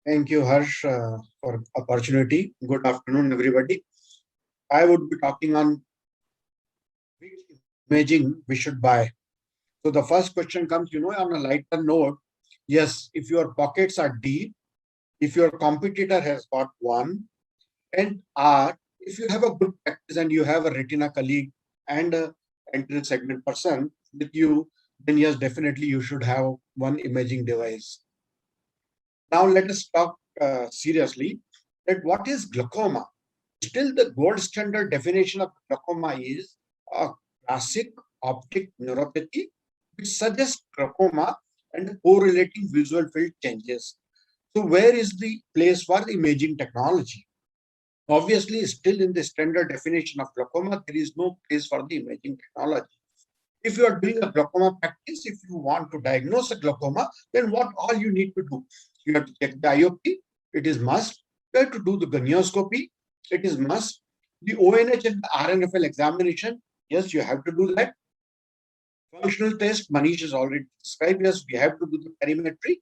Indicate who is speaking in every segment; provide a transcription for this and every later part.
Speaker 1: Thank you, Harsh, for opportunity. Good afternoon, everybody. I would be talking on which imaging we should buy. So the first question comes, on a lighter note. Yes, if your pockets are deep, if your competitor has got one, and if you have a good practice and you have a retina colleague and a anterior segment person with you, then yes, definitely you should have one imaging device. Now let us talk seriously that what is glaucoma? Still, the gold standard definition of glaucoma is a classic optic neuropathy, which suggests glaucoma and correlating visual field changes. So, where is the place for the imaging technology? Obviously, still in the standard definition of glaucoma, there is no place for the imaging technology. If you are doing a glaucoma practice, if you want to diagnose a glaucoma, then what all you need to do? You have to check the IOP, it is must. You have to do the gonioscopy, it is must. The ONH and the RNFL examination, yes, you have to do that. Functional test, Manish has already described, yes, we have to do the perimetry.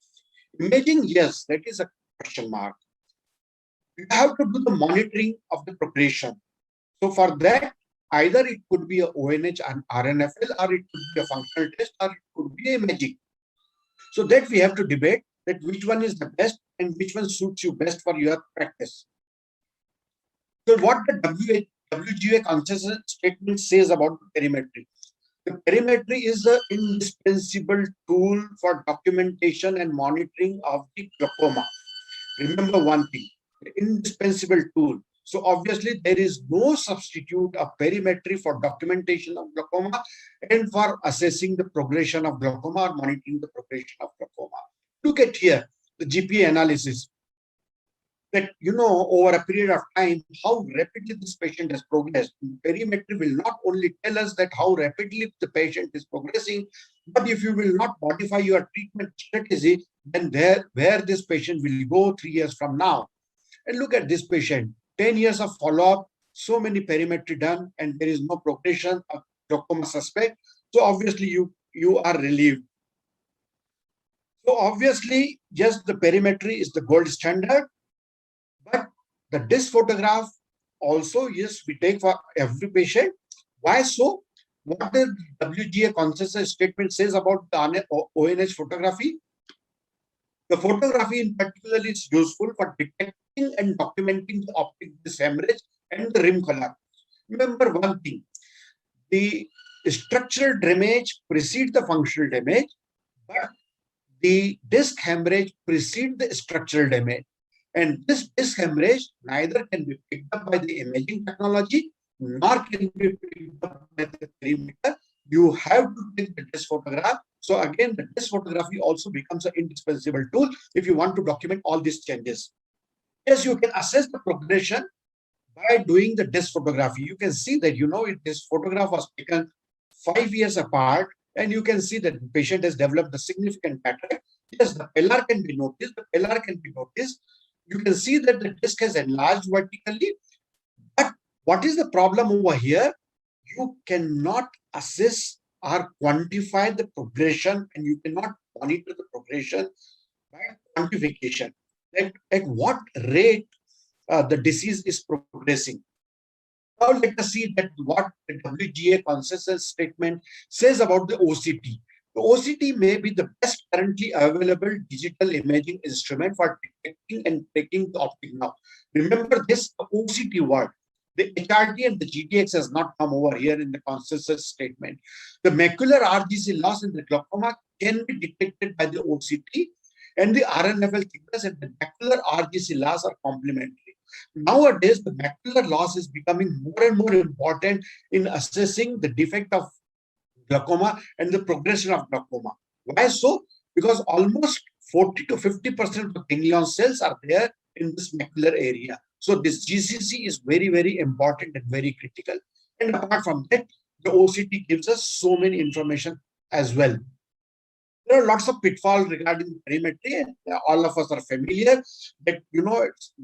Speaker 1: Imaging, yes, that is a question mark. You have to do the monitoring of the progression. So for that, either it could be a ONH and RNFL, or it could be a functional test, or it could be imaging. So that we have to debate that which one is the best and which one suits you best for your practice. So what the WGA consensus statement says about perimetry. The perimetry is an indispensable tool for documentation and monitoring of the glaucoma. Remember one thing, indispensable tool. So obviously there is no substitute of perimetry for documentation of glaucoma and for assessing the progression of glaucoma or monitoring the progression of glaucoma. Look at here, the GPA analysis. That over a period of time, how rapidly this patient has progressed. Perimetry will not only tell us that how rapidly the patient is progressing, but if you will not modify your treatment strategy, then where this patient will go 3 years from now. And look at this patient, 10 years of follow-up, so many perimetry done, and there is no progression of glaucoma suspect. So obviously you are relieved. So obviously, yes, the perimetry is the gold standard, but the disc photograph also, yes, we take for every patient. Why so? What the WGA consensus statement says about the ONH photography? The photography in particular is useful for detecting and documenting the optic disc hemorrhage and the rim color. Remember one thing, the structural damage precedes the functional damage, but the disc hemorrhage precedes the structural damage. And this disc hemorrhage neither can be picked up by the imaging technology, nor can be picked up by the perimeter. You have to take the disc photograph. So again, the disc photography also becomes an indispensable tool if you want to document all these changes. Yes, you can assess the progression by doing the disc photography. You can see that, this photograph was taken 5 years apart, and you can see that the patient has developed a significant pattern. Yes, the pillar can be noticed. The pillar can be noticed. You can see that the disc has enlarged vertically. But what is the problem over here? You cannot assess or quantify the progression, and you cannot monitor the progression by quantification. At what rate the disease is progressing. Now let us see that what the WGA consensus statement says about the OCT. The OCT may be the best currently available digital imaging instrument for detecting and tracking the optic nerve. Remember this OCT word. The HRT and the GTX has not come over here in the consensus statement. The macular RGC loss in the glaucoma can be detected by the OCT, and the RNFL thickness and the macular RGC loss are complementary. Nowadays, the macular loss is becoming more and more important in assessing the defect of glaucoma and the progression of glaucoma. Why so? Because almost 40 to 50% of the ganglion cells are there in this macular area. So this GCC is very, very important and very critical. And apart from that, the OCT gives us so many information as well. There are lots of pitfalls regarding perimetry, and all of us are familiar that,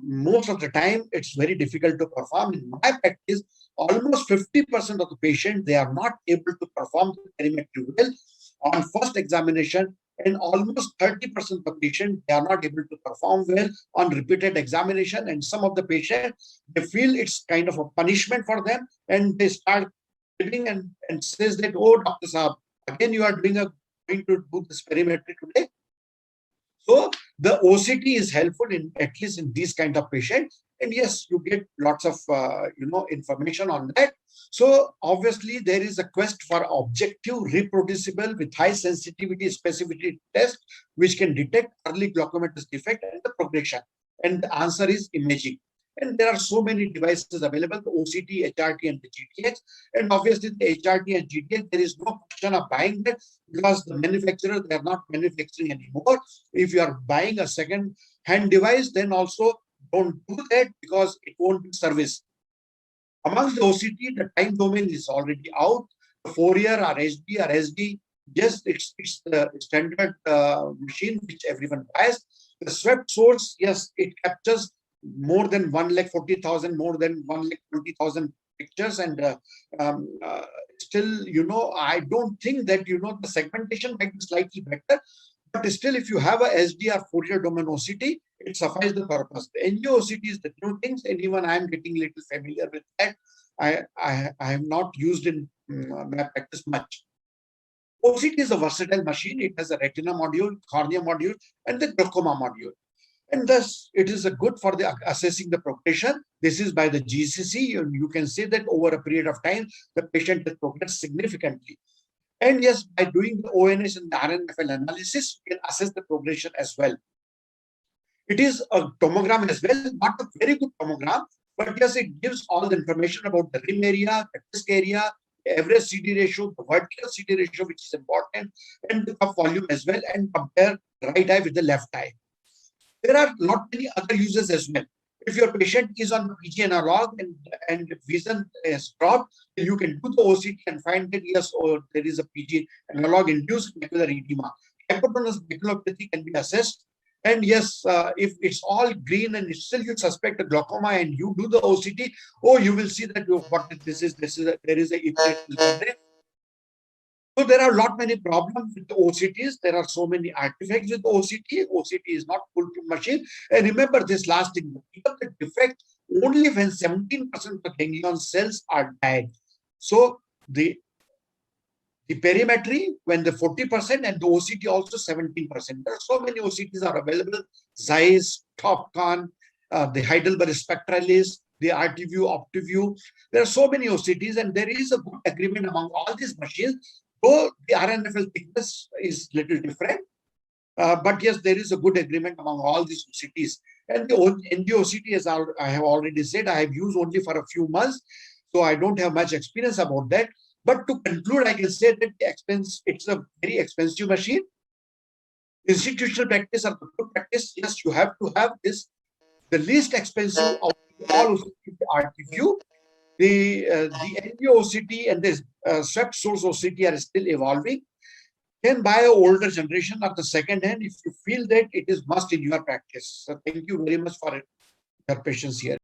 Speaker 1: most of the time it's very difficult to perform. In my practice, almost 50% of the patients, they are not able to perform the perimetry well. On first examination, and almost 30% of patients, they are not able to perform well on repeated examination, and some of the patients, they feel it's kind of a punishment for them, and they start giving and says that, oh, Dr. Saab, again you are going to do this perimetry today. So the OCT is helpful in at least in these kind of patients, and yes, you get lots of information on that. So obviously there is a quest for objective, reproducible with high sensitivity specificity test which can detect early glaucomatous defect and the progression. And the answer is imaging. And there are so many devices available, the OCT, HRT, and the GTX. And obviously the HRT and GTX, there is no question of buying that because the manufacturers, they are not manufacturing anymore. If you are buying a second-hand device, then also don't do that because it won't be serviced. Amongst the OCT, the time domain is already out. The Fourier or HD or SD, yes, it's the standard machine which everyone buys. The swept source, yes, it captures more than 1,40,000, more than 1,20,000 pictures, and still, I don't think that the segmentation might be slightly better, but still, if you have a SD or Fourier domain OCT, it suffices the purpose. The NGO OCT is the new things, and even I am getting a little familiar with that. I have not used in my practice much. OCT is a versatile machine. It has a retina module, cornea module, and the glaucoma module. And thus, it is good for the assessing the progression. This is by the GCC. You can say that over a period of time, the patient has progressed significantly. And yes, by doing the ONS and the RNFL analysis, you can assess the progression as well. It is a tomogram as well, not a very good tomogram, but yes, it gives all the information about the rim area, the disc area, the average CD ratio, the vertical CD ratio, which is important, and the cup volume as well, and compare the right eye with the left eye. There are not many other uses as well. If your patient is on PG analog and vision is dropped, you can do the OCT and find that yes, there is a PG analog induced macular edema. Hypotenuse maculopathy can be assessed. And yes, if it's all green and still you suspect a glaucoma and you do the OCT, you will see that there is a So there are many problems with the OCTs. There are so many artifacts with the OCT. OCT is not foolproof machine. And remember this last thing, the defect only when 17% of the ganglion cells are died. So the perimetry when the 40% and the OCT also 17%. There are so many OCTs are available. Zeiss, Topcon, the Heidelberg Spectralis, the RTView, OptiView. There are so many OCTs, and there is a good agreement among all these machines. Though the RNFL thickness is little different, but yes, there is a good agreement among all these OCTs. And the OCT, as I have already said, I have used only for a few months, so I don't have much experience about that. But to conclude, I can say that it's a very expensive machine. Institutional practice or good practice, yes, you have to have this. The least expensive of all OCT RTView. The NGO OCT and this swept source OCT are still evolving. Can buy an older generation or the second hand if you feel that it is must in your practice. So thank you very much for your patience here.